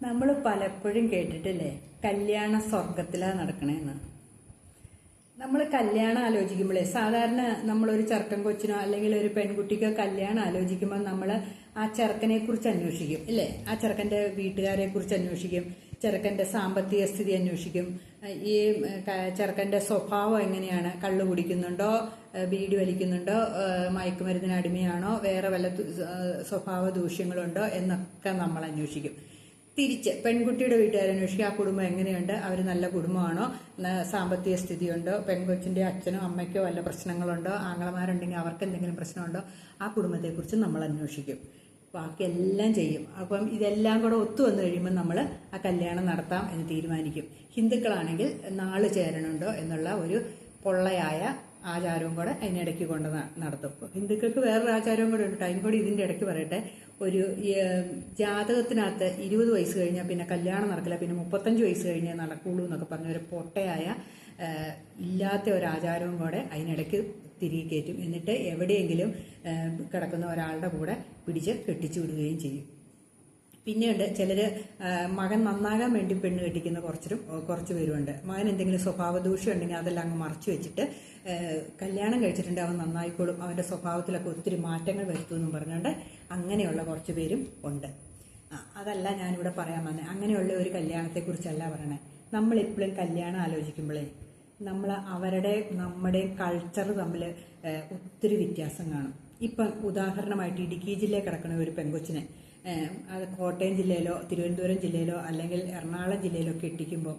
നമ്മൾ പലപ്പോഴും കേട്ടിട്ടില്ലേ, കല്യാണ സ്വർഗത്തിലാ നടക്കണേന്ന്. നമ്മൾ കല്യാണം ആലോചിക്കുമ്പോഴേ സാധാരണ നമ്മളൊരു ചെറുക്കൻ കൊച്ചിനോ അല്ലെങ്കിൽ ഒരു പെൺകുട്ടിക്കോ കല്യാണം ആലോചിക്കുമ്പോൾ നമ്മൾ ആ ചെറുക്കനെ കുറിച്ച് അന്വേഷിക്കും ഇല്ലേ. ആ ചെറുക്കന്റെ വീട്ടുകാരെ കുറിച്ച് അന്വേഷിക്കും, ചെറുക്കന്റെ സാമ്പത്തിക സ്ഥിതി അന്വേഷിക്കും, ഈ ചെറുക്കന്റെ സ്വഭാവം എങ്ങനെയാണ്, കള്ളു കുടിക്കുന്നുണ്ടോ, ബീഡി വലിക്കുന്നുണ്ടോ, മയക്കുമരുന്നിന് അടിമയാണോ, വേറെ വല്ല സ്വഭാവ ദൂഷ്യങ്ങളുണ്ടോ എന്നൊക്കെ നമ്മൾ അന്വേഷിക്കും. തിരിച്ച് പെൺകുട്ടിയുടെ വീട്ടുകാരന്വേഷിക്കുക, ആ കുടുംബം എങ്ങനെയുണ്ട്, അവർ നല്ല കുടുംബമാണോ, സാമ്പത്തിക സ്ഥിതിയുണ്ടോ, പെൺകൊച്ചിന്റെ അച്ഛനോ അമ്മയ്ക്കോ വല്ല പ്രശ്നങ്ങളുണ്ടോ, ആങ്ങളമാരുണ്ടെങ്കിൽ അവർക്ക് എന്തെങ്കിലും പ്രശ്നമുണ്ടോ, ആ കുടുംബത്തെക്കുറിച്ച് നമ്മൾ അന്വേഷിക്കും. ബാക്കിയെല്ലാം ചെയ്യും. അപ്പം ഇതെല്ലാം കൂടെ ഒത്തു വന്നു കഴിയുമ്പോൾ നമ്മൾ ആ കല്യാണം നടത്താം എന്ന് തീരുമാനിക്കും. ഹിന്ദുക്കളാണെങ്കിൽ നാള് ചേരണുണ്ടോ എന്നുള്ള ഒരു പൊള്ളയായ ആചാരവും കൂടെ അതിനിടയ്ക്ക് കൊണ്ട് നടത്തും. ഹിന്ദുക്കൾക്ക് വേറൊരു ആചാരവും കൂടെ ഉണ്ട്. അതിന് കൂടി ഇതിന്റെ ഇടയ്ക്ക് പറയട്ടെ. ഒരു ജാതകത്തിനകത്ത് 20 വയസ്സ് കഴിഞ്ഞാൽ പിന്നെ കല്യാണം നടക്കില്ല, പിന്നെ 35 വയസ്സ് കഴിഞ്ഞാൽ നടക്കുള്ളൂ എന്നൊക്കെ പറഞ്ഞ ഒരു പൊട്ടയായ ഇല്ലാത്ത ഒരു ആചാരവും കൂടെ അതിനിടയ്ക്ക് തിരികെ കയറ്റും. എന്നിട്ട് എവിടെയെങ്കിലും കിടക്കുന്ന ഒരാളുടെ കൂടെ പിടിച്ച് കെട്ടിച്ചു വിടുകയും ചെയ്യും. പിന്നെയുണ്ട് ചിലര് മകൻ നന്നാകാൻ വേണ്ടി പെണ്ണ് കെട്ടിക്കുന്ന കുറച്ച് പേരുണ്ട്. മകൻ എന്തെങ്കിലും സ്വഭാവ ദൂഷ്യം ഉണ്ടെങ്കിൽ അതെല്ലാം അങ്ങ് മറച്ചു വെച്ചിട്ട് കല്യാണം കഴിച്ചിട്ടുണ്ട് അവൻ നന്നായിക്കോളും, അവന്റെ സ്വഭാവത്തിലൊക്കെ ഒത്തിരി മാറ്റങ്ങൾ വരുത്തുമെന്നും പറഞ്ഞുകൊണ്ട് അങ്ങനെയുള്ള കുറച്ച് പേരും ഉണ്ട്. അതല്ല ഞാനിവിടെ പറയാൻ വന്നത്. അങ്ങനെയുള്ള ഒരു കല്യാണത്തെക്കുറിച്ചല്ല പറയണേ. നമ്മളെപ്പോഴും കല്യാണം ആലോചിക്കുമ്പോഴേ നമ്മൾ നമ്മുടെ കൾച്ചർ തമ്മിൽ ഒത്തിരി വ്യത്യാസം കാണും. ഇപ്പം ഉദാഹരണമായിട്ട് ഇടുക്കി ജില്ലയിൽ കിടക്കുന്ന ഒരു പെൺകൊച്ചിനെ അത് കോട്ടയം ജില്ലയിലോ തിരുവനന്തപുരം ജില്ലയിലോ അല്ലെങ്കിൽ എറണാകുളം ജില്ലയിലോ കെട്ടിക്കുമ്പോൾ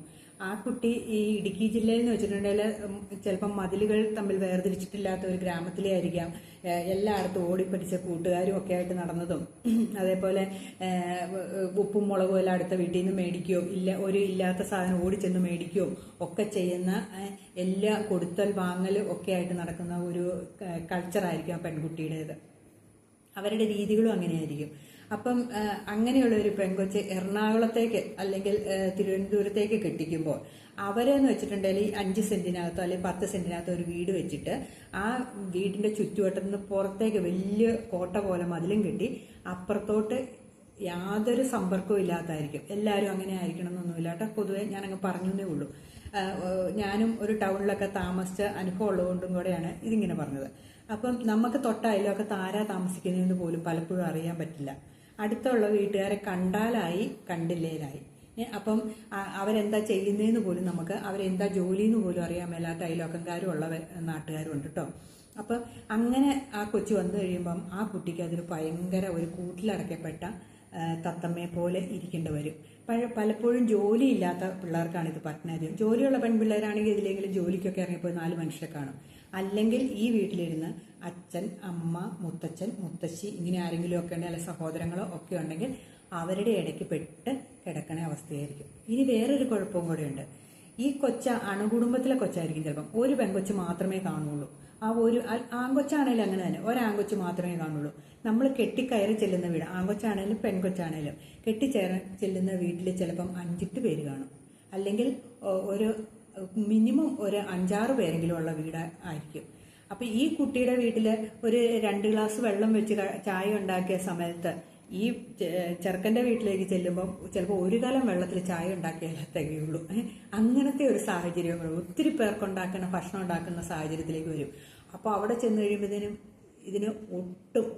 ആ കുട്ടി ഈ ഇടുക്കി ജില്ലയിൽ എന്ന് വെച്ചിട്ടുണ്ടെങ്കിൽ ചിലപ്പം മതിലുകൾ തമ്മിൽ വേർതിരിച്ചിട്ടില്ലാത്ത ഒരു ഗ്രാമത്തിലേ ആയിരിക്കാം. എല്ലായിടത്തും ഓടിപ്പടിച്ച കൂട്ടുകാരും ഒക്കെ ആയിട്ട് നടന്നതും, അതേപോലെ ഉപ്പും മുളകും എല്ലാം അടുത്ത വീട്ടിൽ നിന്ന് മേടിക്കുകയോ ഇല്ലാത്ത സാധനം ഓടിച്ചെന്ന് മേടിക്കുകയോ ഒക്കെ ചെയ്യുന്ന എല്ലാ കൊടുത്തൽ വാങ്ങലും ഒക്കെ ആയിട്ട് നടക്കുന്ന ഒരു കൾച്ചറായിരിക്കും ആ പെൺകുട്ടിയുടേത്. അവരുടെ രീതികളും അങ്ങനെയായിരിക്കും. അപ്പം അങ്ങനെയുള്ള ഒരു പെൺകൊച്ച് എറണാകുളത്തേക്ക് അല്ലെങ്കിൽ തിരുവനന്തപുരത്തേക്ക് കെട്ടിക്കുമ്പോൾ അവരെന്ന് വെച്ചിട്ടുണ്ടെങ്കിൽ 5 സെന്റിനകത്തോ അല്ലെങ്കിൽ 10 സെന്റിനകത്തോ ഒരു വീട് വെച്ചിട്ട് ആ വീടിന്റെ ചുറ്റുവട്ടത്തിൽ നിന്ന് പുറത്തേക്ക് വലിയ കോട്ട പോലെ മതിലും കെട്ടി അപ്പുറത്തോട്ട് യാതൊരു സമ്പർക്കവും ഇല്ലാത്തായിരിക്കും. എല്ലാവരും അങ്ങനെ ആയിരിക്കണം എന്നൊന്നുമില്ല കേട്ടോ. പൊതുവെ ഞാനങ്ങ് പറഞ്ഞേ ഉള്ളൂ. ഞാനും ഒരു ടൗണിലൊക്കെ താമസിച്ച അനുഭവം ഉള്ളതുകൊണ്ടും കൂടെയാണ് ഇതിങ്ങനെ പറഞ്ഞത്. അപ്പം നമുക്ക് തൊട്ടായാലൊക്കെ താരാ താമസിക്കുന്നതെന്ന് പോലും പലപ്പോഴും അറിയാൻ പറ്റില്ല. അടുത്തുള്ള വീട്ടുകാരെ കണ്ടാലായി, കണ്ടില്ലേലായി. അപ്പം അവരെന്താ ചെയ്യുന്നതെന്ന് പോലും നമുക്ക്, അവരെന്താ ജോലിന്ന് പോലും അറിയാൻ മേലാത്ത അയൽവക്കക്കാരും ഉള്ള നാട്ടുകാരും ഉണ്ട് കേട്ടോ. അപ്പം അങ്ങനെ ആ കൊച്ചു വന്നു കഴിയുമ്പം ആ കുട്ടിക്ക് അതിന് ഭയങ്കര ഒരു കൂട്ടിലടക്കപ്പെട്ട തത്തമ്മയെ പോലെ ഇരിക്കേണ്ടി വരും. പലപ്പോഴും ജോലിയില്ലാത്ത പിള്ളേർക്കാണ് ഇത് പറ്റുന്നത്. ജോലിയുള്ള പെൺപിള്ളേരാണെങ്കിൽ ഇതിലെങ്കിലും ജോലിക്കൊക്കെ ഇറങ്ങിപ്പോയി 4 മനുഷ്യരെ കാണും. അല്ലെങ്കിൽ ഈ വീട്ടിലിരുന്ന് അച്ഛൻ, അമ്മ, മുത്തച്ഛൻ, മുത്തശ്ശി ഇങ്ങനെ ആരെങ്കിലും ഒക്കെ ഉണ്ടെങ്കിൽ അല്ലെങ്കിൽ സഹോദരങ്ങളോ ഒക്കെ ഉണ്ടെങ്കിൽ അവരുടെ ഇടയ്ക്ക് പെട്ട് കിടക്കണ അവസ്ഥയായിരിക്കും. ഇനി വേറൊരു കുഴപ്പവും കൂടെയുണ്ട്. ഈ അണുകുടുംബത്തിലെ കൊച്ചായിരിക്കും. ചിലപ്പം ഒരു പെൺകൊച്ച് മാത്രമേ കാണുള്ളൂ. ആ ഒരു ആൺകൊച്ചാണേലും അങ്ങനെ തന്നെ, ഒരാൺകൊച്ച് മാത്രമേ കാണുള്ളൂ. നമ്മൾ കെട്ടിക്കയറി ചെല്ലുന്ന വീട്, ആൺകൊച്ചാണേലും പെൺകൊച്ചാണേലും ചെല്ലുന്ന വീട്ടിൽ ചിലപ്പം 5-8 പേര് കാണും. അല്ലെങ്കിൽ ഒരു മിനിമം ഒരു 5-6 പേരെങ്കിലും ഉള്ള വീട് ആയിരിക്കും. അപ്പൊ ഈ കുട്ടിയുടെ വീട്ടില് ഒരു 2 ഗ്ലാസ് വെള്ളം വെച്ച് ചായ ഉണ്ടാക്കിയ സമയത്ത് ഈ ചെറുക്കന്റെ വീട്ടിലേക്ക് ചെല്ലുമ്പോൾ ചിലപ്പോൾ ഒരു കാലം വെള്ളത്തിൽ ചായ ഉണ്ടാക്കിയാലേ തികയുള്ളൂ. അങ്ങനത്തെ ഒരു സാഹചര്യം ഒത്തിരി പേർക്കുണ്ടാക്കുന്ന ഭക്ഷണം ഉണ്ടാക്കുന്ന സാഹചര്യത്തിലേക്ക് വരും. അപ്പോൾ അവിടെ ചെന്ന് കഴിയുമ്പോഴത്തേനും ഇതിന്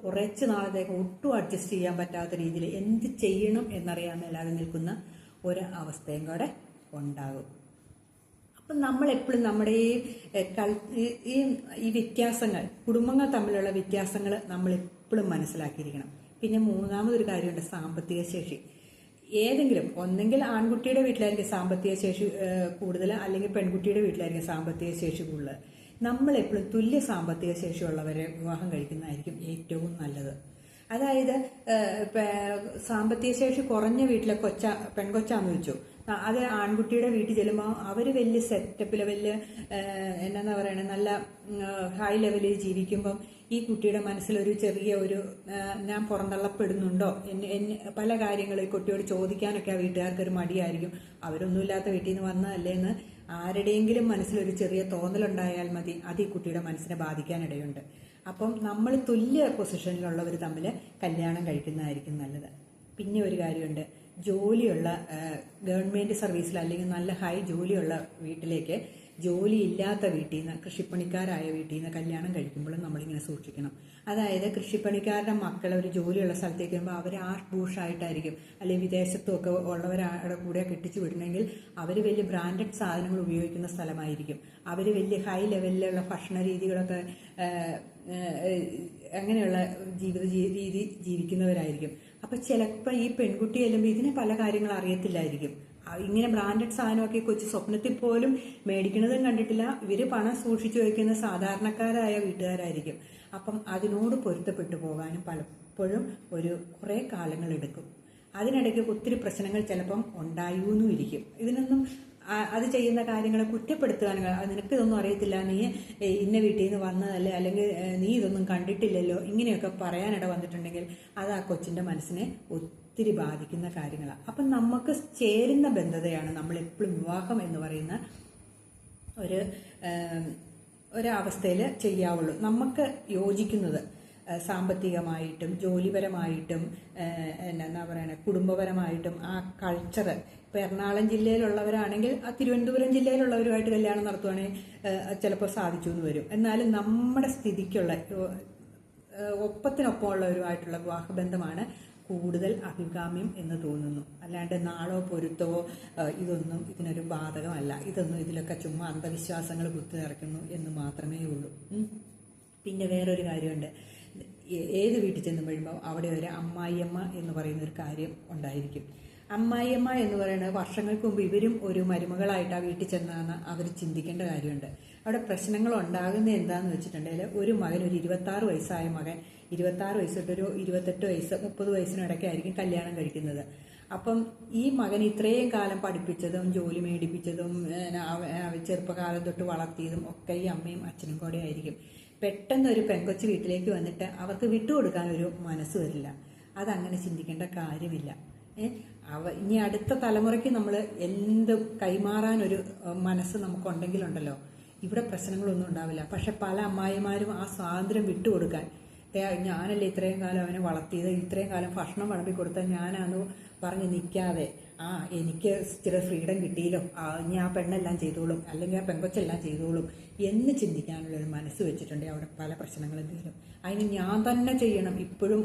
കുറച്ച് നാളത്തേക്ക് ഒട്ടും അഡ്ജസ്റ്റ് ചെയ്യാൻ പറ്റാത്ത രീതിയിൽ എന്ത് ചെയ്യണം എന്നറിയാൻ മേലാതെ നിൽക്കുന്ന ഒരു അവസ്ഥയും കൂടെ ഉണ്ടാകും. അപ്പം നമ്മളെപ്പോഴും നമ്മുടെ ഈ വ്യത്യാസങ്ങൾ, കുടുംബങ്ങൾ തമ്മിലുള്ള വ്യത്യാസങ്ങൾ നമ്മളെപ്പോഴും മനസ്സിലാക്കിയിരിക്കണം. പിന്നെ മൂന്നാമതൊരു കാര്യമുണ്ട്, സാമ്പത്തിക ശേഷി. ഏതെങ്കിലും ഒന്നെങ്കിൽ ആൺകുട്ടിയുടെ വീട്ടിലായിരിക്കും സാമ്പത്തിക ശേഷി കൂടുതൽ, അല്ലെങ്കിൽ പെൺകുട്ടിയുടെ വീട്ടിലായിരിക്കും സാമ്പത്തിക ശേഷി കൂടുതൽ. നമ്മളെപ്പോഴും തുല്യ സാമ്പത്തിക ശേഷിയുള്ളവരെ വിവാഹം കഴിക്കുന്നതായിരിക്കും ഏറ്റവും നല്ലത്. അതായത് സാമ്പത്തിക ശേഷി കുറഞ്ഞ വീട്ടിലെ പെൺകൊച്ചാന്ന് വെച്ചു, അത് ആൺകുട്ടിയുടെ വീട്ടിൽ ചെല്ലുമ്പോൾ അവർ വലിയ സെറ്റപ്പിൽ വലിയ എന്നാ പറയണേ നല്ല ഹൈ ലെവലിൽ ജീവിക്കുമ്പം ഈ കുട്ടിയുടെ മനസ്സിലൊരു ചെറിയ ഒരു ഞാൻ പുറന്തള്ളപ്പെടുന്നുണ്ടോ പല കാര്യങ്ങൾ ഈ കുട്ടിയോട് ചോദിക്കാനൊക്കെ ആ വീട്ടുകാർക്കൊരു മടിയായിരിക്കും. അവരൊന്നുമില്ലാത്ത വീട്ടിൽ നിന്ന് വന്നതല്ലേ എന്ന് ആരുടെയെങ്കിലും മനസ്സിലൊരു ചെറിയ തോന്നലുണ്ടായാൽ മതി, അത് ഈ കുട്ടിയുടെ മനസ്സിനെ ബാധിക്കാനിടയുണ്ട്. അപ്പം നമ്മൾ തുല്യ പൊസിഷനിലുള്ളവർ തമ്മിൽ കല്യാണം കഴിക്കുന്നതായിരിക്കും നല്ലത്. പിന്നെ ഒരു കാര്യമുണ്ട്, ജോലിയുള്ള ഗവൺമെൻറ് സർവീസിൽ അല്ലെങ്കിൽ നല്ല ഹൈ ജോലിയുള്ള വീട്ടിലേക്ക് ജോലിയില്ലാത്ത വീട്ടിൽ നിന്ന് കൃഷിപ്പണിക്കാരായ വീട്ടിൽ നിന്ന് കല്യാണം കഴിക്കുമ്പോഴും നമ്മളിങ്ങനെ സൂക്ഷിക്കണം. അതായത് കൃഷിപ്പണിക്കാരുടെ മക്കൾ ഒരു ജോലിയുള്ള സ്ഥലത്തേക്ക് വരുമ്പോൾ അവർ ആർട്ട് ബൂഷായിട്ടായിരിക്കും, അല്ലെങ്കിൽ വിദേശത്തുമൊക്കെ ഉള്ളവരുടെ കൂടെ കെട്ടിച്ചു വിടണമെങ്കിൽ അവർ വലിയ ബ്രാൻഡഡ് സാധനങ്ങൾ ഉപയോഗിക്കുന്ന സ്ഥലമായിരിക്കും. അവർ വലിയ ഹൈ ലെവലിലുള്ള ഭക്ഷണ രീതികളൊക്കെ അങ്ങനെയുള്ള ജീവിത രീതി ജീവിക്കുന്നവരായിരിക്കും. അപ്പം ചിലപ്പോൾ ഈ പെൺകുട്ടി ചെല്ലുമ്പോൾ ഇതിനെ പല കാര്യങ്ങൾ അറിയത്തില്ലായിരിക്കും. ഇങ്ങനെ ബ്രാൻഡഡ് സാധനമൊക്കെ കൊച്ചു സ്വപ്നത്തിൽ പോലും മേടിക്കുന്നതും കണ്ടിട്ടില്ല. ഇവർ പണം സൂക്ഷിച്ചു വയ്ക്കുന്ന സാധാരണക്കാരായ വീട്ടുകാരായിരിക്കും. അപ്പം അതിനോട് പൊരുത്തപ്പെട്ടു പോകാനും പലപ്പോഴും കുറേ കാലങ്ങളെടുക്കും. അതിനിടയ്ക്ക് ഒത്തിരി പ്രശ്നങ്ങൾ ചിലപ്പം ഉണ്ടായൂന്നും ഇരിക്കും. ഇതിനൊന്നും അത് ചെയ്യുന്ന കാര്യങ്ങളെ കുറ്റപ്പെടുത്തുവാനും, നിനക്കിതൊന്നും അറിയത്തില്ല, നീ ഇന്ന വീട്ടിൽ നിന്ന് വന്നതല്ലേ, അല്ലെങ്കിൽ നീ ഇതൊന്നും കണ്ടിട്ടില്ലല്ലോ, ഇങ്ങനെയൊക്കെ പറയാനിട വന്നിട്ടുണ്ടെങ്കിൽ അത് ആ കൊച്ചിൻ്റെ മനസ്സിനെ ഒത്തിരി ബാധിക്കുന്ന കാര്യങ്ങളാണ്. അപ്പം നമുക്ക് ചേരുന്ന ബന്ധതയാണ് നമ്മളെപ്പോഴും വിവാഹം എന്ന് പറയുന്ന ഒരവസ്ഥയിൽ ചെയ്യാവുള്ളൂ. നമുക്ക് യോജിക്കുന്നത് സാമ്പത്തികമായിട്ടും ജോലിപരമായിട്ടും എന്നാ പറയുക കുടുംബപരമായിട്ടും ആ കൾച്ചർ. ഇപ്പോൾ എറണാകുളം ജില്ലയിലുള്ളവരാണെങ്കിൽ ആ തിരുവനന്തപുരം ജില്ലയിലുള്ളവരുമായിട്ട് കല്യാണം നടത്തുവാണെങ്കിൽ ചിലപ്പോൾ സാധിച്ചു എന്ന് വരും. എന്നാലും നമ്മുടെ സ്ഥിതിക്കുള്ള ഒപ്പത്തിനൊപ്പമുള്ളവരുമായിട്ടുള്ള വിവാഹബന്ധമാണ് കൂടുതൽ അഭികാമ്യം എന്ന് തോന്നുന്നു. അല്ലാണ്ട് നാളോ പൊരുത്തവോ ഇതൊന്നും ഇതിനൊരു ബാധകമല്ല. ഇതിലൊക്കെ ചുമ്മാ അന്ധവിശ്വാസങ്ങൾ കുത്തി നിറയ്ക്കുന്നു എന്ന് മാത്രമേ ഉള്ളൂ. പിന്നെ വേറൊരു കാര്യമുണ്ട്. ഏത് വീട്ടിൽ ചെന്നുമ്പോഴുമ്പോൾ അവിടെ ഒരു അമ്മായിയമ്മ എന്ന് പറയുന്ന ഒരു കാര്യം ഉണ്ടായിരിക്കും. അമ്മായിയമ്മ എന്ന് പറയുന്നത് വർഷങ്ങൾക്ക് മുമ്പ് ഇവരും ഒരു മരുമകളായിട്ട് ആ വീട്ടിൽ ചെന്നാണ് അവർ ചിന്തിക്കേണ്ട കാര്യമുണ്ട്. അവിടെ പ്രശ്നങ്ങൾ ഉണ്ടാകുന്നത് എന്താണെന്ന് വെച്ചിട്ടുണ്ടെങ്കിൽ ഒരു മകൻ, ഒരു 26 വയസ്സായ മകൻ 26 വയസ്സ് തൊട്ടൊരു 28 വയസ്സ് 30 വയസ്സിനിടയ്ക്കായിരിക്കും കല്യാണം കഴിക്കുന്നത്. അപ്പം ഈ മകൻ ഇത്രയും കാലം പഠിപ്പിച്ചതും ജോലി മേടിപ്പിച്ചതും ചെറുപ്പകാലം തൊട്ട് വളർത്തിയതും ഒക്കെ ഈ അമ്മയും അച്ഛനും കൂടെ ആയിരിക്കും. പെട്ടെന്ന് ഒരു പെൺകൊച്ചു വീട്ടിലേക്ക് വന്നിട്ട് അവർക്ക് വിട്ടുകൊടുക്കാൻ ഒരു മനസ്സ് വരില്ല. അതങ്ങനെ ചിന്തിക്കേണ്ട കാര്യമില്ല. ഇനി അടുത്ത തലമുറയ്ക്ക് നമ്മൾ എന്തും കൈമാറാനൊരു മനസ്സ് നമുക്കുണ്ടെങ്കിലുണ്ടല്ലോ ഇവിടെ പ്രശ്നങ്ങളൊന്നും ഉണ്ടാവില്ല. പക്ഷെ പല അമ്മായിമാരും ആ സ്വാതന്ത്ര്യം വിട്ടുകൊടുക്കാൻ, ഞാനല്ലേ ഇത്രയും കാലം അവനെ വളർത്തിയത്, ഇത്രയും കാലം ഭക്ഷണം വിളമ്പി കൊടുത്താൽ ഞാനാന്ന് പറഞ്ഞ് നിൽക്കാതെ എനിക്ക് ഇച്ചിരി ഫ്രീഡം കിട്ടിയല്ലോ, ഇനി ആ പെണ്ണെല്ലാം ചെയ്തോളും, അല്ലെങ്കിൽ ആ പെൺകൊച്ചെല്ലാം ചെയ്തോളും എന്ന് ചിന്തിക്കാനുള്ളൊരു മനസ്സ് വെച്ചിട്ടുണ്ടെങ്കിൽ അവിടെ പല പ്രശ്നങ്ങളും തീരും. അതിന് ഞാൻ തന്നെ ചെയ്യണം, ഇപ്പോഴും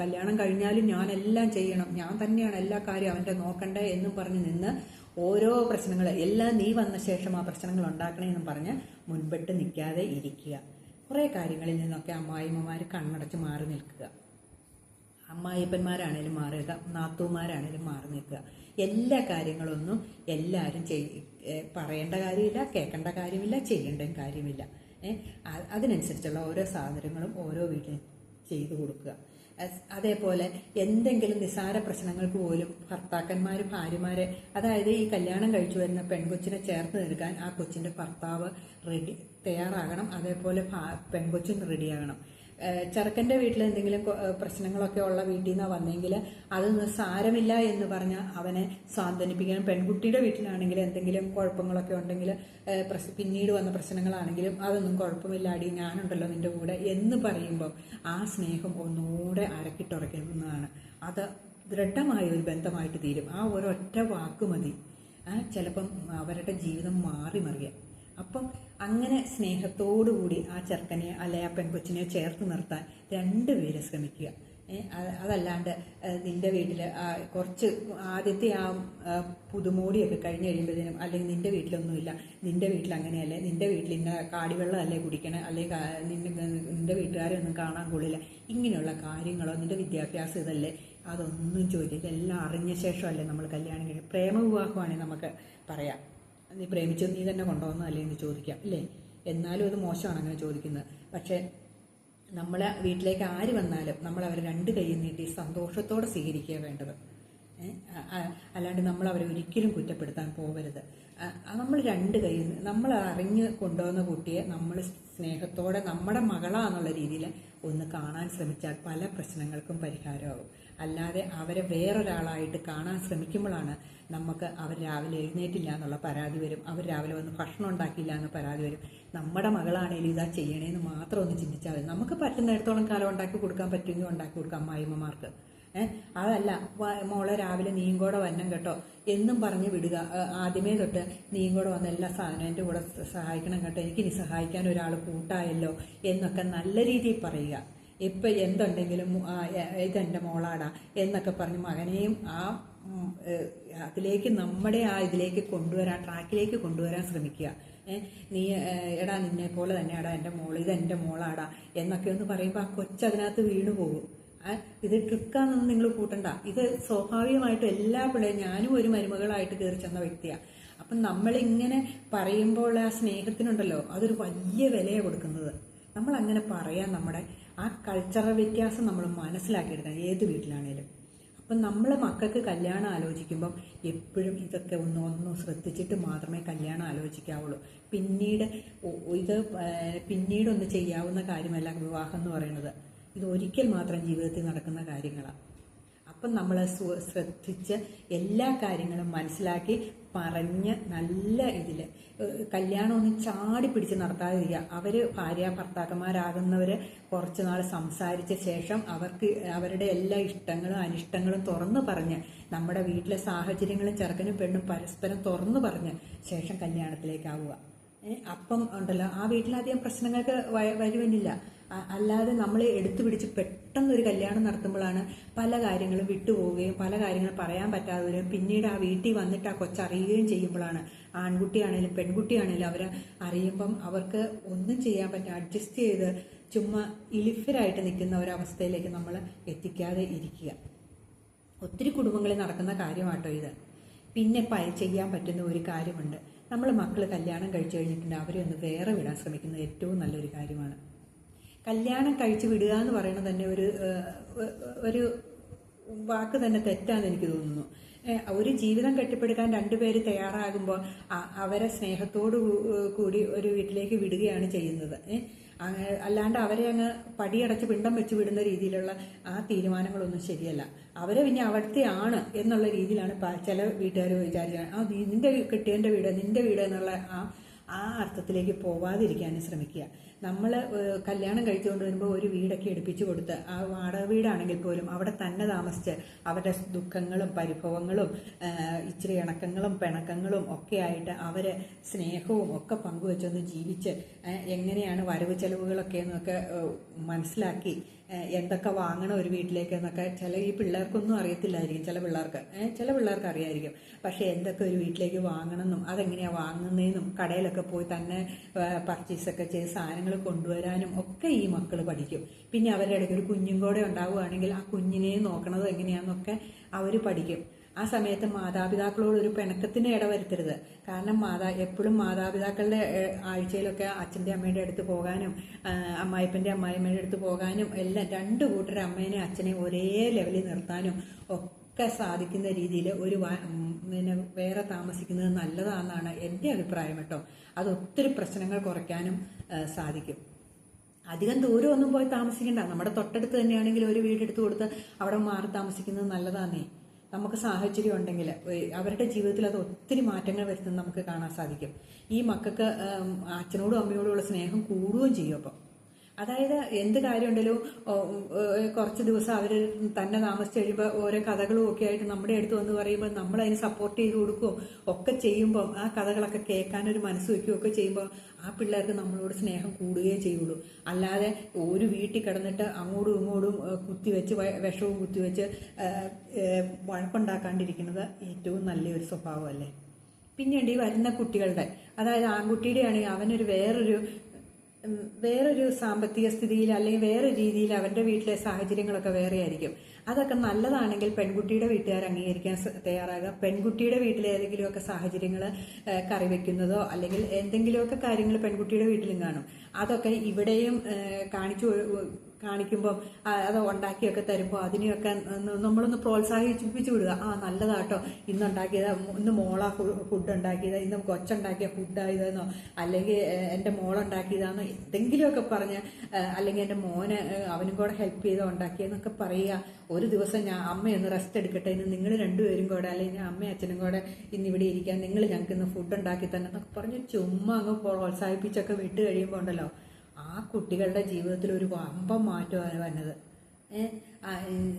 കല്യാണം കഴിഞ്ഞാലും ഞാനെല്ലാം ചെയ്യണം, ഞാൻ തന്നെയാണ് എല്ലാ കാര്യം അവൻ്റെ നോക്കണ്ടേ എന്നും പറഞ്ഞ് നിന്ന് ഓരോ പ്രശ്നങ്ങൾ എല്ലാം നീ വന്ന ശേഷം ആ പ്രശ്നങ്ങൾ ഉണ്ടാക്കണമെന്നും പറഞ്ഞ് മുൻപിട്ട് നിൽക്കാതെ ഇരിക്കുക. കുറേ കാര്യങ്ങളിൽ നിന്നൊക്കെ അമ്മായിമ്മമാർ കണ്ണടച്ച് മാറി നിൽക്കുക. അമ്മായിപ്പന്മാരാണേലും മാറുക, നാത്തൂമാരാണേലും മാറി നിൽക്കുക. എല്ലാ കാര്യങ്ങളൊന്നും എല്ലാവരും പറയേണ്ട കാര്യമില്ല, കേൾക്കേണ്ട കാര്യമില്ല, ചെയ്യേണ്ട കാര്യമില്ല. അതിനനുസരിച്ചുള്ള ഓരോ സാധനങ്ങളും ഓരോ വീട്ടിൽ ചെയ്തു കൊടുക്കുക. അതേപോലെ എന്തെങ്കിലും നിസ്സാര പ്രശ്നങ്ങൾക്ക് പോലും ഭർത്താക്കന്മാർ ഭാര്യമാരെ, അതായത് ഈ കല്യാണം കഴിച്ചു വരുന്ന പെൺകൊച്ചിനെ ചേർത്ത് നിൽക്കാൻ ആ കൊച്ചിൻ്റെ ഭർത്താവ് തയ്യാറാകണം. അതേപോലെ പെൺകൊച്ചും റെഡിയാകണം. ചെറുക്കൻ്റെ വീട്ടിൽ എന്തെങ്കിലും പ്രശ്നങ്ങളൊക്കെ ഉള്ള വീട്ടിൽ നിന്നാണ് വന്നെങ്കിൽ അതൊന്നും സാരമില്ല എന്ന് പറഞ്ഞാൽ അവനെ സാന്ത്വനിപ്പിക്കണം. പെൺകുട്ടിയുടെ വീട്ടിലാണെങ്കിൽ എന്തെങ്കിലും കുഴപ്പങ്ങളൊക്കെ ഉണ്ടെങ്കിൽ പിന്നീട് വന്ന പ്രശ്നങ്ങളാണെങ്കിലും അതൊന്നും കുഴപ്പമില്ല, അടി ഞാനുണ്ടല്ലോ നിൻ്റെ കൂടെ എന്ന് പറയുമ്പോൾ ആ സ്നേഹം ഒന്നുകൂടെ അരക്കിട്ടുറയ്ക്കുന്നതാണ്. അത് ദൃഢമായ ഒരു ബന്ധമായിട്ട് തീരും. ആ ഒരൊറ്റ വാക്ക് മതി ചിലപ്പം അവരുടെ ജീവിതം മാറി മറിയാം. അപ്പം അങ്ങനെ സ്നേഹത്തോടുകൂടി ആ ചെറുക്കനെ അല്ലെ ആ പെൺകൊച്ചിനെ ചേർത്ത് നിർത്താൻ രണ്ടുപേരെ ശ്രമിക്കുക. അതല്ലാണ്ട് നിൻ്റെ വീട്ടിൽ കുറച്ച് ആദ്യത്തെ ആ പുതുമോടിയൊക്കെ കഴിഞ്ഞ് കഴിയുമ്പോഴത്തേനും, അല്ലെങ്കിൽ നിൻ്റെ വീട്ടിലൊന്നുമില്ല, നിൻ്റെ വീട്ടിൽ അങ്ങനെയല്ലേ, നിൻ്റെ വീട്ടിൽ ഇന്ന കാടിവെള്ളം അല്ലേ കുടിക്കണേ, അല്ലെങ്കിൽ നിൻ്റെ വീട്ടുകാരെ ഒന്നും കാണാൻ കൊള്ളില്ല, ഇങ്ങനെയുള്ള കാര്യങ്ങളോ നിൻ്റെ വിദ്യാഭ്യാസം ഇതല്ലേ, അതൊന്നും ചോദിക്കുക. ഇതെല്ലാം അറിഞ്ഞ ശേഷമല്ലേ നമ്മൾ കല്യാണം കഴിക്കും. പ്രേമവിവാഹമാണെങ്കിൽ നമുക്ക് പറയാം, നീ പ്രേമിച്ചു നീ തന്നെ കൊണ്ടുവന്നതല്ലേ എന്ന് ചോദിക്കാം, ഇല്ലേ? എന്നാലും അത് മോശമാണ് അങ്ങനെ ചോദിക്കുന്നത്. പക്ഷേ നമ്മളെ വീട്ടിലേക്ക് ആര് വന്നാലും നമ്മൾ അവരെ രണ്ട് കൈ നീട്ടി സന്തോഷത്തോടെ സ്വീകരിക്കുക വേണ്ടത്. അല്ലാണ്ട് നമ്മൾ അവരെ ഒരിക്കലും കുറ്റപ്പെടുത്താൻ പോകരുത്. നമ്മൾ രണ്ട് കൈ, നമ്മൾ അറിഞ്ഞ് കൊണ്ടുവന്ന കുട്ടിയെ നമ്മൾ സ്നേഹത്തോടെ നമ്മുടെ മകളാന്നുള്ള രീതിയിൽ ഒന്ന് കാണാൻ ശ്രമിച്ചാൽ പല പ്രശ്നങ്ങൾക്കും പരിഹാരമാകും. അല്ലാതെ അവരെ വേറൊരാളായിട്ട് കാണാൻ ശ്രമിക്കുമ്പോഴാണ് നമുക്ക് അവർ രാവിലെ എഴുന്നേറ്റില്ല എന്നുള്ള പരാതി വരും, അവർ രാവിലെ വന്ന് ഭക്ഷണം ഉണ്ടാക്കിയില്ല എന്ന് പരാതി വരും. നമ്മുടെ മകളാണെങ്കിലും ഇതാ ചെയ്യണേന്ന് മാത്രം ഒന്ന് ചിന്തിച്ചാൽ മതി. നമുക്ക് പറ്റുന്നിടത്തോളം കാലം ഉണ്ടാക്കി കൊടുക്കാൻ പറ്റുമെങ്കിൽ ഉണ്ടാക്കി കൊടുക്കാം അമ്മായിമ്മമാർക്ക്. അതല്ല മോളെ രാവിലെ നീയും കൂടെ വരണം കേട്ടോ എന്നും പറഞ്ഞ് വിടുക. ആദ്യമേ തൊട്ട് നീയും കൂടെ വന്ന എല്ലാ സാധനവും എൻ്റെ കൂടെ സഹായിക്കണം കേട്ടോ, എനിക്കിനി സഹായിക്കാൻ ഒരാൾ കൂട്ടായല്ലോ എന്നൊക്കെ നല്ല രീതിയിൽ പറയുക. ഇപ്പം എന്തുണ്ടെങ്കിലും ഇതെൻ്റെ മോളാടാ എന്നൊക്കെ പറഞ്ഞ് മകനെയും അതിലേക്ക് നമ്മുടെ ഇതിലേക്ക് കൊണ്ടുവരാൻ, ട്രാക്കിലേക്ക് കൊണ്ടുവരാൻ ശ്രമിക്കുക. നീ എടാ നിന്നെ പോലെ തന്നെ എടാ എൻ്റെ മോൾ, ഇതെൻ്റെ മോളാടാ എന്നൊക്കെ ഒന്ന് പറയുമ്പോൾ ആ കൊച്ചതിനകത്ത് വീണു പോകും. ഇത് ട്രിക്കാന്നൊന്നും നിങ്ങൾ കൂട്ടണ്ട. ഇത് സ്വാഭാവികമായിട്ടും എല്ലാ പിള്ളേരും, ഞാനും ഒരു മരുമകളായിട്ട് കയറി ചെന്ന വ്യക്തിയാണ്. അപ്പം നമ്മളിങ്ങനെ പറയുമ്പോൾ ആ സ്നേഹത്തിനുണ്ടല്ലോ അതൊരു വലിയ വിലയാണ് കൊടുക്കുന്നത്. നമ്മൾ അങ്ങനെ പറയാൻ നമ്മുടെ ആ കൾച്ചറൽ വ്യത്യാസം നമ്മൾ മനസ്സിലാക്കിയെടുക്കണം ഏത് വീട്ടിലാണേലും. അപ്പം നമ്മൾ മക്കൾക്ക് കല്യാണം ആലോചിക്കുമ്പം എപ്പോഴും ഇതൊക്കെ ഒന്ന് ശ്രദ്ധിച്ചിട്ട് മാത്രമേ കല്യാണം ആലോചിക്കാവുള്ളൂ. പിന്നീടൊന്ന് ചെയ്യാവുന്ന കാര്യമല്ല വിവാഹം എന്ന് പറയുന്നത്. ഇത് ഒരിക്കൽ മാത്രം ജീവിതത്തിൽ നടക്കുന്ന കാര്യങ്ങളാണ്. അപ്പം നമ്മൾ ശ്രദ്ധിച്ച് എല്ലാ കാര്യങ്ങളും മനസ്സിലാക്കി പറഞ്ഞ് നല്ല ഇതിൽ കല്യാണമൊന്നും ചാടി പിടിച്ച് നടത്താതിരിക്കുക. അവർ ഭാര്യ ഭർത്താക്കന്മാരാകുന്നവർ കുറച്ച് നാൾ സംസാരിച്ച ശേഷം അവർക്ക് അവരുടെ എല്ലാ ഇഷ്ടങ്ങളും അനിഷ്ടങ്ങളും തുറന്നു പറഞ്ഞ് നമ്മുടെ വീട്ടിലെ സാഹചര്യങ്ങളും ചെറുക്കനും പെണ്ണും പരസ്പരം തുറന്നു പറഞ്ഞ് ശേഷം കല്യാണത്തിലേക്കാവുക. അപ്പം ഉണ്ടല്ലോ ആ വീട്ടിലധികം പ്രശ്നങ്ങൾക്ക് വരുവന്നില്ല. അല്ലാതെ നമ്മൾ എടുത്തു പിടിച്ച് പെട്ടെന്നൊരു കല്യാണം നടത്തുമ്പോഴാണ് പല കാര്യങ്ങളും വിട്ടുപോവുകയും പല കാര്യങ്ങളും പറയാൻ പറ്റാതെ വരികയും പിന്നീട് ആ വീട്ടിൽ വന്നിട്ട് ആ കൊച്ചറിയുകയും ചെയ്യുമ്പോഴാണ്, ആൺകുട്ടിയാണേലും പെൺകുട്ടിയാണേലും അവരെ അറിയുമ്പം അവർക്ക് ഒന്നും ചെയ്യാൻ പറ്റും, അഡ്ജസ്റ്റ് ചെയ്ത് ചുമ്മാ ഇലിഫരായിട്ട് നിൽക്കുന്ന ഒരവസ്ഥയിലേക്ക് നമ്മൾ എത്തിക്കാതെ ഇരിക്കുക. ഒത്തിരി കുടുംബങ്ങളിൽ നടക്കുന്ന കാര്യമാട്ടോ ഇത്. പിന്നെ ചെയ്യാൻ പറ്റുന്ന ഒരു കാര്യമുണ്ട്. നമ്മൾ മക്കൾ കല്യാണം കഴിച്ചു കഴിഞ്ഞിട്ടുണ്ടെങ്കിൽ അവരെ ഒന്ന് വേറെ വിടാൻ ശ്രമിക്കുന്നത് ഏറ്റവും നല്ലൊരു കാര്യമാണ്. കല്യാണം കഴിച്ച് വിടുക എന്ന് പറയുന്നത് തന്നെ ഒരു വാക്ക് തന്നെ തെറ്റാന്ന് എനിക്ക് തോന്നുന്നു. ഒരു ജീവിതം കെട്ടിപ്പടുക്കാൻ രണ്ടുപേര് തയ്യാറാകുമ്പോൾ അവരെ സ്നേഹത്തോടു കൂടി ഒരു വീട്ടിലേക്ക് വിടുകയാണ് ചെയ്യുന്നത്. അല്ലാണ്ട് അവരെ അങ്ങ് പടിയടച്ച് പിണ്ടം വെച്ച് വിടുന്ന രീതിയിലുള്ള ആ തീരുമാനങ്ങളൊന്നും ശരിയല്ല. അവരെ പിന്നെ അവിടുത്തെ ആണ് എന്നുള്ള രീതിയിലാണ് ചില വീട്ടുകാർ വിചാരിച്ചത്. നിന്റെ കെട്ടിയവൻ്റെ വീട് നിന്റെ വീട് എന്നുള്ള ആ അർത്ഥത്തിലേക്ക് പോവാതിരിക്കാനും ശ്രമിക്കുക. നമ്മൾ കല്യാണം കഴിച്ചുകൊണ്ട് വരുമ്പോൾ ഒരു വീടൊക്കെ എടുപ്പിച്ചു കൊടുത്ത് ആ വാടക വീടാണെങ്കിൽ പോലും അവിടെ തന്നെ താമസിച്ച് അവരുടെ ദുഃഖങ്ങളും പരിഭവങ്ങളും ഇച്ചിരി ഇണക്കങ്ങളും പിണക്കങ്ങളും ഒക്കെ ആയിട്ട് അവരെ സ്നേഹവും ഒക്കെ പങ്കുവെച്ചൊന്ന് ജീവിച്ച് എങ്ങനെയാണ് വരവ് ചെലവുകളൊക്കെ എന്നൊക്കെ മനസ്സിലാക്കി എന്തൊക്കെ വാങ്ങണം ഒരു വീട്ടിലേക്ക് എന്നൊക്കെ ഈ പിള്ളേർക്കൊന്നും അറിയത്തില്ലായിരിക്കും. ചില പിള്ളേർക്ക് അറിയായിരിക്കും. പക്ഷെ എന്തൊക്കെ ഒരു വീട്ടിലേക്ക് വാങ്ങണമെന്നും അതെങ്ങനെയാണ് വാങ്ങുന്നതെന്നും കടയിലൊക്കെ പോയി തന്നെ പർച്ചേസൊക്കെ ചെയ്ത് സാധനങ്ങൾ കൊണ്ടുവരാനും ഒക്കെ ഈ മക്കൾ പഠിക്കും. പിന്നെ അവരുടെ ഇടയ്ക്ക് ഒരു കുഞ്ഞും കൂടെ ഉണ്ടാവുകയാണെങ്കിൽ ആ കുഞ്ഞിനെ നോക്കണത് എങ്ങനെയാണെന്നൊക്കെ അവർ പഠിക്കും. ആ സമയത്ത് മാതാപിതാക്കളോട് ഒരു പിണക്കത്തിന് ഇടവരുത്തരുത്. കാരണം എപ്പോഴും മാതാപിതാക്കളുടെ ആഴ്ചയിലൊക്കെ അച്ഛൻ്റെ അമ്മയുടെ അടുത്ത് പോകാനും അമ്മായിപ്പൻ്റെ അമ്മായിമ്മയുടെ അടുത്ത് പോകാനും എല്ലാം രണ്ടു കൂട്ടരെ അമ്മേനെ അച്ഛനെ ഒരേ ലെവലിൽ നിർത്താനും ഒക്കെ സാധിക്കുന്ന രീതിയിൽ വേറെ താമസിക്കുന്നത് നല്ലതാണെന്നാണ് എൻ്റെ അഭിപ്രായം കേട്ടോ. അത് ഒത്തിരി പ്രശ്നങ്ങൾ കുറയ്ക്കാനും സാധിക്കും. അധികം ദൂരമൊന്നും പോയി താമസിക്കണ്ട. നമ്മുടെ തൊട്ടടുത്ത് തന്നെയാണെങ്കിൽ ഒരു വീടെടുത്ത് കൊടുത്ത് അവിടെ മാറി താമസിക്കുന്നത് നല്ലതാന്നേ. നമുക്ക് സാഹചര്യം ഉണ്ടെങ്കിൽ അവരുടെ ജീവിതത്തിൽ അത് ഒത്തിരി മാറ്റങ്ങൾ വരുത്തുന്നത് നമുക്ക് കാണാൻ സാധിക്കും. ഈ മക്കൾക്ക് അച്ഛനോടും അമ്മയോടുമുള്ള സ്നേഹം കൂടുകയും ചെയ്യും. അപ്പം അതായത് എന്ത് കാര്യമുണ്ടെങ്കിലും കുറച്ച് ദിവസം അവർ തന്നെ താമസിച്ച് കഴിയുമ്പോൾ ഓരോ കഥകളും ഒക്കെ ആയിട്ട് നമ്മുടെ അടുത്ത് വന്ന് പറയുമ്പോൾ നമ്മൾ അതിന് സപ്പോർട്ട് ചെയ്ത് കൊടുക്കുകയും ഒക്കെ ചെയ്യുമ്പോൾ ആ കഥകളൊക്കെ കേൾക്കാനൊരു മനസ്സ് വയ്ക്കുകയൊക്കെ ചെയ്യുമ്പോൾ ആ പിള്ളേർക്ക് നമ്മളോട് സ്നേഹം കൂടുകയേ ചെയ്യുള്ളൂ. അല്ലാതെ ഒരു വീട്ടിൽ കിടന്നിട്ട് അങ്ങോട്ടും ഇങ്ങോട്ടും കുത്തിവെച്ച് വിഷവും കുത്തിവെച്ച് വഴക്കുണ്ടാക്കാണ്ടിരിക്കുന്നത് ഏറ്റവും നല്ലൊരു സ്വഭാവമല്ലേ. പിന്നീട് ഈ വരുന്ന കുട്ടികളുടെ, അതായത് ആൺകുട്ടിയുടെ ആണെങ്കിൽ അവനൊരു വേറൊരു സാമ്പത്തിക സ്ഥിതിയിൽ അല്ലെങ്കിൽ വേറെ രീതിയിൽ അവൻ്റെ വീട്ടിലെ സാഹചര്യങ്ങളൊക്കെ വേറെ ആയിരിക്കും. അതൊക്കെ നല്ലതാണെങ്കിൽ പെൺകുട്ടിയുടെ വീട്ടുകാർ അംഗീകരിക്കാൻ തയ്യാറാകുക. പെൺകുട്ടിയുടെ വീട്ടിലെ ഏതെങ്കിലുമൊക്കെ സാഹചര്യങ്ങൾ കറിവെക്കുന്നതോ അല്ലെങ്കിൽ എന്തെങ്കിലുമൊക്കെ കാര്യങ്ങൾ പെൺകുട്ടിയുടെ വീട്ടിലും കാണും. അതൊക്കെ ഇവിടെയും കാണിക്കുമ്പോൾ അത് ഉണ്ടാക്കിയൊക്കെ തരുമ്പോൾ അതിനെയൊക്കെ നമ്മളൊന്ന് പ്രോത്സാഹിപ്പിച്ചു വിടുക. നല്ലതാട്ടോ, ഇന്ന് മോളാ ഫുഡ് ഉണ്ടാക്കിയത്, ഇന്ന് കൊച്ചുണ്ടാക്കിയ ഫുഡായതെന്നോ അല്ലെങ്കിൽ എൻ്റെ മോളുണ്ടാക്കിയതാണെന്നോ എന്തെങ്കിലുമൊക്കെ പറഞ്ഞ്, അല്ലെങ്കിൽ എൻ്റെ മോന് അവനും കൂടെ ഹെൽപ്പ് ചെയ്തോ ഉണ്ടാക്കിയെന്നൊക്കെ പറയുക. ഒരു ദിവസം അമ്മയൊന്ന് റെസ്റ്റ് എടുക്കട്ടെ, ഇന്ന് നിങ്ങൾ രണ്ടുപേരും കൂടെ അല്ലെങ്കിൽ അമ്മയും അച്ഛനും കൂടെ ഇന്നിവിടെ ഇരിക്കാൻ, നിങ്ങൾ ഞങ്ങൾക്ക് ഇന്ന് ഫുഡ് ഉണ്ടാക്കി തന്നെ എന്നൊക്കെ പറഞ്ഞ് ചുമ്മാ അങ്ങ് പ്രോത്സാഹിപ്പിച്ചൊക്കെ വിട്ട് കഴിയുമ്പോൾ ഉണ്ടല്ലോ ആ കുട്ടികളുടെ ജീവിതത്തിൽ ഒരു വമ്പം മാറ്റമാണ് വന്നത്.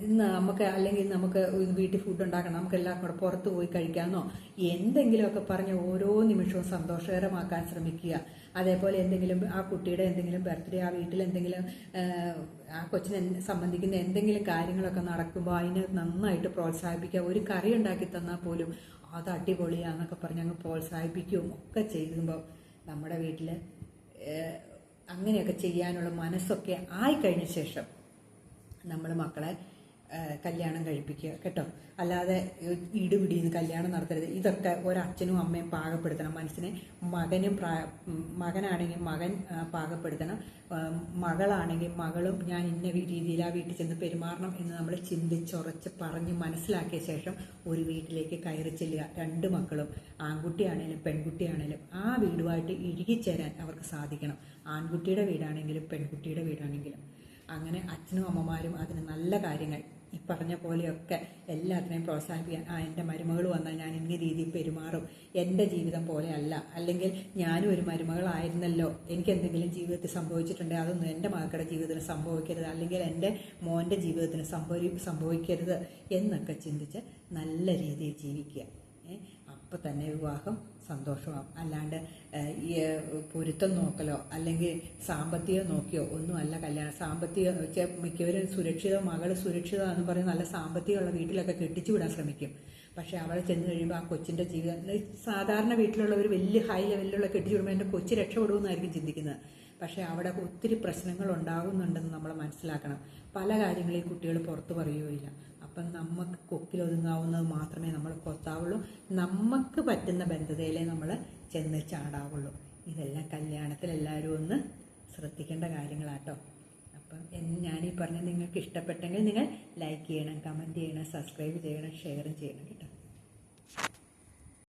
ഇന്ന് നമുക്ക് അല്ലെങ്കിൽ നമുക്ക് വീട്ടിൽ ഫുഡ് ഉണ്ടാക്കണം, നമുക്ക് എല്ലാം കൂടെ പുറത്ത് പോയി കഴിക്കാമെന്നോ എന്തെങ്കിലുമൊക്കെ പറഞ്ഞ് ഓരോ നിമിഷവും സന്തോഷകരമാക്കാൻ ശ്രമിക്കുക. അതേപോലെ എന്തെങ്കിലും ആ കുട്ടിയുടെ എന്തെങ്കിലും ബർത്ത്ഡേ, ആ വീട്ടിൽ എന്തെങ്കിലും ആ കൊച്ചിനെ സംബന്ധിക്കുന്ന എന്തെങ്കിലും കാര്യങ്ങളൊക്കെ നടക്കുമ്പോൾ അതിനെ നന്നായിട്ട് പ്രോത്സാഹിപ്പിക്കുക. ഒരു കറി ഉണ്ടാക്കി തന്നാൽ പോലും അത് അടിപൊളിയാന്നൊക്കെ പറഞ്ഞ് അങ്ങ് പ്രോത്സാഹിപ്പിക്കുകയും ഒക്കെ ചെയ്യുമ്പോൾ നമ്മുടെ വീട്ടിൽ അങ്ങനെയൊക്കെ ചെയ്യാനുള്ള മനസ്സൊക്കെ ആയിക്കഴിഞ്ഞ ശേഷം നമ്മൾ മക്കളെ കല്യാണം കഴിപ്പിക്കുക കേട്ടോ. അല്ലാതെ ഇടുപിടിന്ന് കല്യാണം നടത്തരുത്. ഇതൊക്കെ ഒരച്ഛനും അമ്മയും പാകപ്പെടുത്തണം. മനസ്സിനെ മകനാണെങ്കിൽ മകൻ പാകപ്പെടുത്തണം, മകളാണെങ്കിൽ മകളും ഞാൻ ഇന്ന രീതിയിൽ ആ വീട്ടിൽ ചെന്ന് പെരുമാറണം എന്ന് നമ്മൾ ചിന്തിച്ചുറച്ച് പറഞ്ഞ് മനസ്സിലാക്കിയ ശേഷം ഒരു വീട്ടിലേക്ക് കയറി ചെല്ലുക. രണ്ട് മക്കളും ആൺകുട്ടിയാണേലും പെൺകുട്ടിയാണേലും ആ വീടുമായിട്ട് ഇഴുകിച്ചേരാൻ അവർക്ക് സാധിക്കണം. ആൺകുട്ടിയുടെ വീടാണെങ്കിലും പെൺകുട്ടിയുടെ വീടാണെങ്കിലും. അങ്ങനെ അച്ഛനും അമ്മമാരും അതിന് നല്ല കാര്യങ്ങൾ ഈ പറഞ്ഞ പോലെയൊക്കെ എല്ലാത്തിനെയും പ്രോത്സാഹിപ്പിക്കാൻ, എൻ്റെ മരുമകൾ വന്നാൽ ഞാൻ ഇന്ന രീതിയിൽ പെരുമാറും, എൻ്റെ ജീവിതം പോലെ അല്ല, അല്ലെങ്കിൽ ഞാനും ഒരു മരുമകളായിരുന്നല്ലോ, എനിക്ക് എന്തെങ്കിലും ജീവിതത്തിൽ സംഭവിച്ചിട്ടുണ്ടെങ്കിൽ അതൊന്നും എൻ്റെ മക്കളുടെ ജീവിതത്തിന് സംഭവിക്കരുത്, അല്ലെങ്കിൽ എൻ്റെ മോൻ്റെ ജീവിതത്തിന് സംഭവിക്കരുത് എന്നൊക്കെ ചിന്തിച്ച് നല്ല രീതിയിൽ ജീവിക്കുക. അപ്പം തന്നെ വിവാഹം സന്തോഷമാകും. അല്ലാണ്ട് ഈ പൊരുത്തം നോക്കലോ അല്ലെങ്കിൽ സാമ്പത്തികം നോക്കിയോ ഒന്നുമല്ല കല്യാണം. സാമ്പത്തികം മിക്കവരും മകൾ സുരക്ഷിതമാണെന്ന് പറഞ്ഞ് നല്ല സാമ്പത്തികമുള്ള വീട്ടിലൊക്കെ കെട്ടിച്ചു വിടാൻ ശ്രമിക്കും. പക്ഷെ അവിടെ ചെന്ന് കഴിയുമ്പോൾ ആ കൊച്ചിൻ്റെ ജീവിതം, സാധാരണ വീട്ടിലുള്ളവർ വലിയ ഹൈ ലെവലിലുള്ള കെട്ടിച്ചു വിടുമ്പോൾ എൻ്റെ കൊച്ചു രക്ഷപ്പെടുമെന്നായിരിക്കും ചിന്തിക്കുന്നത്. പക്ഷേ അവിടെ ഒത്തിരി പ്രശ്നങ്ങൾ ഉണ്ടാകുന്നുണ്ടെന്ന് നമ്മൾ മനസ്സിലാക്കണം. പല കാര്യങ്ങളിൽ കുട്ടികൾ പുറത്ത് പറയുകയില്ല. അപ്പം നമുക്ക് കൊക്കിലൊതുങ്ങാവുന്നത് മാത്രമേ നമ്മൾ കൊത്താവുള്ളൂ. നമുക്ക് പറ്റുന്ന ബന്ധതയിലേ നമ്മൾ ചെന്ന് ചാടാവുള്ളൂ. ഇതെല്ലാം കല്യാണത്തിൽ എല്ലാവരും ഒന്ന് ശ്രദ്ധിക്കേണ്ട കാര്യങ്ങളാട്ടോ. അപ്പം ഞാനീ പറഞ്ഞ് നിങ്ങൾക്ക് ഇഷ്ടപ്പെട്ടെങ്കിൽ നിങ്ങൾ ലൈക്ക് ചെയ്യണം, കമൻറ്റ് ചെയ്യണം, സബ്സ്ക്രൈബ് ചെയ്യണം, ഷെയറും ചെയ്യണം കേട്ടോ.